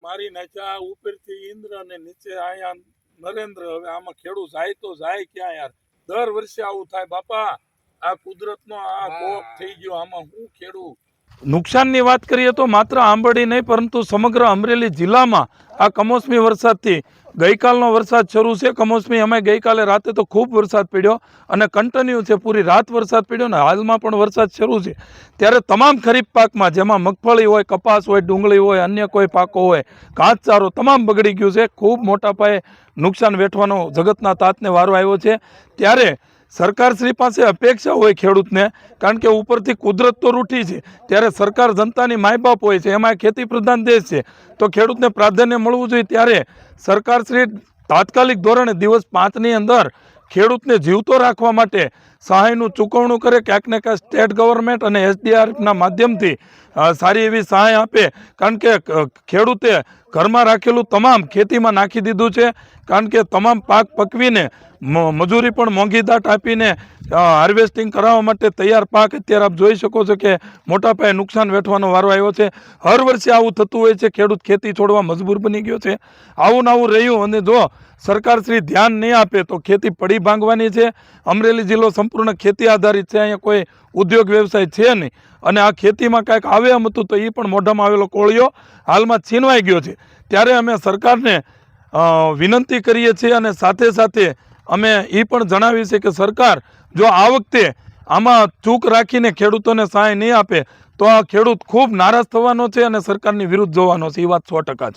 મારી નાખ્યા ઉપરથી ઇન્દ્ર અને નીચે આયા નરેન્દ્ર। હવે આમાં ખેડૂત જાય તો જાય ક્યાં યાર? દર વર્ષે આવું થાય બાપા। આ કુદરતનો આ કોપ થઈ ગયો, આમાં હું ખેડૂત। નુકસાનની વાત કરીએ તો માત્ર આંબરડી નહીં પરંતુ સમગ્ર અમરેલી જિલ્લામાં આ કમોસમી વરસાદથી ગઈકાલનો વરસાદ શરૂ છે। કમોસમી અમે ગઈકાલે રાતે તો ખૂબ વરસાદ પડ્યો અને કન્ટિન્યુ છે, પૂરી રાત વરસાદ પડ્યો ને હાલમાં પણ વરસાદ શરૂ છે। ત્યારે તમામ ખરીફ પાકમાં જેમાં મગફળી હોય, કપાસ હોય, ડુંગળી હોય, અન્ય કોઈ પાકો હોય, ઘાસચારો તમામ બગડી ગયું છે। ખૂબ મોટા પાયે નુકસાન વેઠવાનો જગતના તાતને વારો આવ્યો છે। ત્યારે સરકારશ્રી પાસે અપેક્ષા હોય ખેડૂતને, કારણ કે ઉપરથી કુદરત તો રૂઠી છે, ત્યારે સરકાર જનતાની માય બાપ હોય છે, એમાં ખેતી પ્રધાન દેશ છે, તો ખેડૂતને પ્રાધાન્ય મળવું જોઈએ। ત્યારે સરકારશ્રી તાત્કાલિક ધોરણે દિવસ 5ની અંદર ખેડૂતને જીવતો રાખવા માટે સહાયનું ચૂકવણું કરે, ક્યાંક ને ક્યાંક સ્ટેટ ગવર્મેન્ટ અને SDRFના માધ્યમથી સારી એવી સહાય આપે, કારણ કે ખેડૂતે ઘરમાં રાખેલું તમામ ખેતીમાં નાખી દીધું છે, કારણ કે તમામ પાક પકવીને મજૂરી પણ મોંઘી દાટ આપીને હાર્વેસ્ટિંગ કરાવવા માટે તૈયાર પાક અત્યારે આપ જોઈ શકો છો કે મોટા પાયે નુકસાન વેઠવાનો વારો આવ્યો છે। હર વર્ષે આવું થતું હોય છે, ખેડૂત ખેતી છોડવા મજબૂર બની ગયો છે। આવું ને આવું રહ્યું અને જો સરકારશ્રી ધ્યાન નહીં આપે તો ખેતી પડી ભાંગવાની છે। અમરેલી જિલ્લો સંપૂર્ણ ખેતી આધારિત છે, અહીંયા કોઈ ઉદ્યોગ વ્યવસાય છે નહીં અને આ ખેતીમાં કાંઈક આવે એમ હતું તો એ પણ મોઢામાં આવેલો કોળિયો હાલમાં છીનવાઈ ગયો છે। ત્યારે અમે સરકારને વિનંતી કરીએ છીએ અને સાથે સાથે અમે એ પણ જણાવીએ છીએ કે સરકાર જો આ વખતે આમાં ચૂક રાખીને ખેડૂતોને સહાય નહીં આપે તો આ ખેડૂત ખૂબ નારાજ થવાનો છે અને સરકારની વિરુદ્ધ જવાનો છે, એ વાત 100% છે।